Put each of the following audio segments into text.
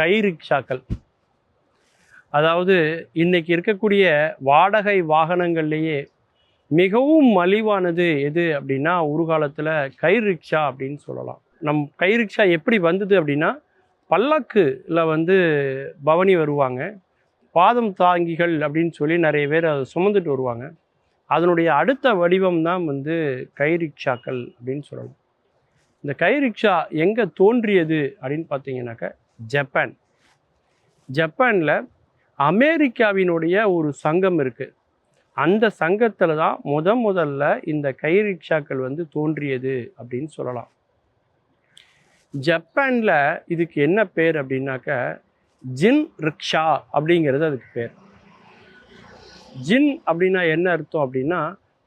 கை ரிக்ஷாக்கள். அதாவது இன்னைக்கு இருக்கக்கூடிய வாடகை வாகனங்கள்லேயே மிகவும் மலிவானது எது அப்படின்னா ஒரு காலத்தில் கை ரிக்ஷா அப்படின்னு சொல்லலாம். கை ரிக்ஷா எப்படி வந்தது அப்படின்னா பல்லக்குல பவனி வருவாங்க, பாதம் தாங்கிகள் அப்படின்னு சொல்லி நிறைய பேர் அதை சுமந்துட்டு வருவாங்க. அதனுடைய அடுத்த வடிவம் தான் கை ரிக்ஷாக்கள் அப்படின்னு சொல்லலாம். இந்த கை ரிக்ஷா எங்கே தோன்றியது அப்படின்னு பார்த்தீங்கன்னாக்கா ஜப்பானில் அமெரிக்காவினுடைய ஒரு சங்கம் இருக்குது. அந்த சங்கத்தில் தான் முதல்ல இந்த கை ரிக்ஷாக்கள் தோன்றியது அப்படின்னு சொல்லலாம். ஜப்பானில் இதுக்கு என்ன பேர் அப்படின்னாக்க ஜின் ரிக்ஷா அப்படிங்கிறது அதுக்கு பேர். ஜின் அப்படின்னா என்ன அர்த்தம் அப்படின்னா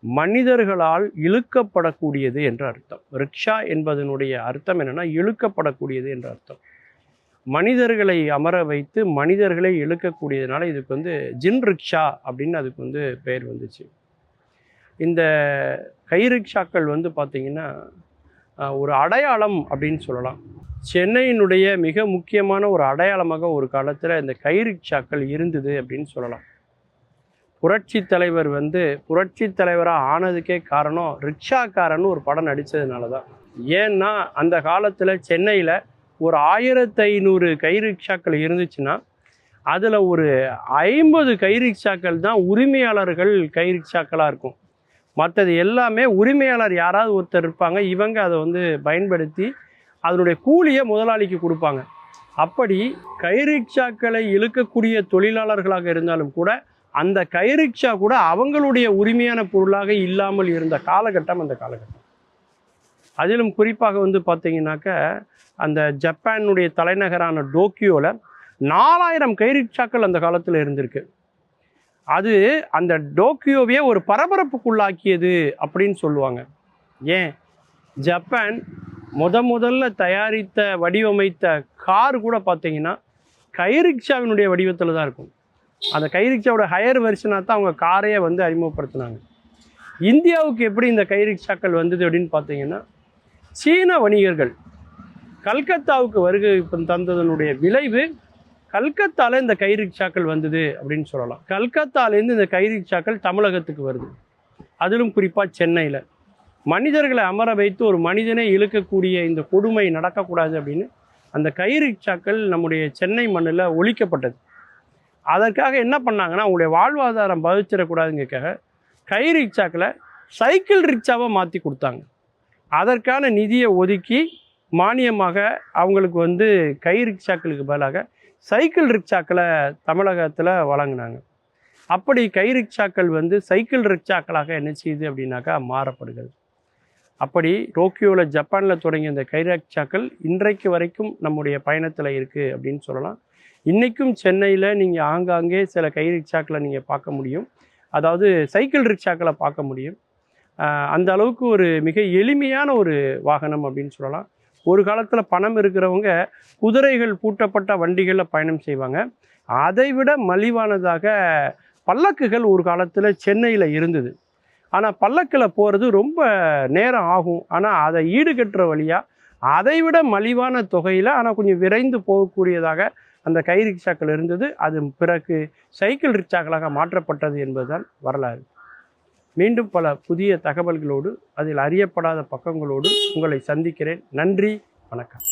மனிதர்களால் இழுக்கப்படக்கூடியது என்ற அர்த்தம். ரிக்ஷா என்பதனுடைய அர்த்தம் என்னென்னா இழுக்கப்படக்கூடியது என்ற அர்த்தம். மனிதர்களை அமர வைத்து மனிதர்களை இழுக்கக்கூடியதுனால இதுக்கு ஜின் ரிக்ஷா அப்படின்னு அதுக்கு பெயர் வந்துச்சு. இந்த கை ரிக்ஷாக்கள் பார்த்திங்கன்னா ஒரு அடையாளம் அப்படின்னு சொல்லலாம். சென்னையினுடைய மிக முக்கியமான ஒரு அடையாளமாக ஒரு காலத்தில் இந்த கை ரிக்ஷாக்கள் இருந்தது அப்படின்னு சொல்லலாம். புரட்சி தலைவர் புரட்சி தலைவராக ஆனதுக்கே காரணம் ரிக்ஷாக்காரன்னு ஒரு படம் நடித்ததுனால தான். ஏன்னா அந்த காலத்தில் சென்னையில் ஒரு 1500 கை ரிக்ஷாக்கள் இருந்துச்சுன்னா அதில் ஒரு 50 கை ரிக்ஷாக்கள் தான் உரிமையாளர்கள் கை ரிக்ஷாக்களாக இருக்கும். மற்றது எல்லாமே உரிமையாளர் யாராவது ஒருத்தர் இருப்பாங்க, இவங்க அதை பயன்படுத்தி அதனுடைய கூலியை முதலாளிக்கு கொடுப்பாங்க. அப்படி கை ரிக்ஷாக்களை இழுக்கக்கூடிய தொழிலாளர்களாக இருந்தாலும் கூட அந்த கை ரிக்ஷா கூட அவங்களுடைய உரிமையான பொருளாக இல்லாமல் இருந்த காலகட்டம் அந்த காலகட்டம். அதிலும் குறிப்பாக பார்த்தீங்கன்னாக்க அந்த ஜப்பானுடைய தலைநகரான டோக்கியோவில் 4000 கை ரிக்ஷாக்கள் அந்த காலத்தில் இருந்திருக்கு. அது அந்த டோக்கியோவே ஒரு பரபரப்புக்குள்ளாக்கியது அப்படின்னு சொல்லுவாங்க. ஏன், ஜப்பான் முதல்ல தயாரித்த வடிவமைத்த கார் கூட பார்த்தீங்கன்னா கை ரிக்ஷாவினுடைய வடிவத்தில் தான் இருக்கும். அந்த கை ரிக்ஷாவோட ஹையர் வெர்ஷனாக தான் அவங்க காரையே அறிமுகப்படுத்தினாங்க. இந்தியாவுக்கு எப்படி இந்த கை ரிக்ஷாக்கள் வந்தது அப்படின்னு பார்த்தீங்கன்னா சீன வணிகர்கள் கல்கத்தாவுக்கு வருகை தந்ததனுடைய விளைவு கல்கத்தாவில் இந்த கை ரிக்ஷாக்கள் வந்தது அப்படின்னு சொல்லலாம். கல்கத்தாலேருந்து இந்த கை ரிக்ஷாக்கள் தமிழகத்துக்கு வருது. அதிலும் குறிப்பாக சென்னையில் மனிதர்களை அமர வைத்து ஒரு மனிதனை இழுக்கக்கூடிய இந்த கொடுமை நடக்கக்கூடாது அப்படின்னு அந்த கை ரிக்ஷாக்கள் நம்முடைய சென்னை மண்ணில் ஒழிக்கப்பட்டது. அதற்காக என்ன பண்ணாங்கன்னா அவங்களுடைய வாழ்வாதாரம் பாதிச்சிடக்கூடாதுங்கிறதுக்காக கை ரிக்ஷாக்களை சைக்கிள் ரிக்ஷாவை மாற்றி கொடுத்தாங்க. அதற்கான நிதியை ஒதுக்கி மானியமாக அவங்களுக்கு கை ரிக்ஷாக்களுக்கு பதிலாக சைக்கிள் ரிக்ஷாக்களை தமிழகத்தில் வழங்கினாங்க. அப்படி கை ரிக்ஷாக்கள் சைக்கிள் ரிக்ஷாக்களாக என்ன செய்யுது அப்படின்னாக்கா மாறப்படுகிறது. அப்படி டோக்கியோவில் ஜப்பானில் தொடங்கிய இந்த கை ரிக்ஷாக்கள் இன்றைக்கு வரைக்கும் நம்முடைய பயணத்தில் இருக்குது அப்படின்னு சொல்லலாம். இன்றைக்கும் சென்னையில் நீங்கள் ஆங்காங்கே சில கை ரிக்ஷாக்களை நீங்கள் பார்க்க முடியும், அதாவது சைக்கிள் ரிக்ஷாக்களை பார்க்க முடியும். அந்த அளவுக்கு ஒரு மிக எளிமையான ஒரு வாகனம் அப்படின்னு சொல்லலாம். ஒரு காலத்தில் பணம் இருக்கிறவங்க குதிரைகள் பூட்டப்பட்ட வண்டிகளில் பயணம் செய்வாங்க. அதைவிட மலிவானதாக பல்லக்குகள் ஒரு காலத்தில் சென்னையில் இருந்தது. ஆனால் பல்லக்கில் போகிறது ரொம்ப நேரம் ஆகும். ஆனால் அதை ஈடுகட்டுற வழியாக அதைவிட மலிவான தொகையில் ஆனால் கொஞ்சம் விரைந்து போகக்கூடியதாக அந்த கை ரிக்ஷாக்கள் இருந்தது. அது பிறகு சைக்கிள் ரிக்ஷாக்களாக மாற்றப்பட்டது என்பதுதான் வரலாறு. மீண்டும் பல புதிய தகவல்களோடு அதில் அறியப்படாத பக்கங்களோடு உங்களை சந்திக்கிறேன். நன்றி, வணக்கம்.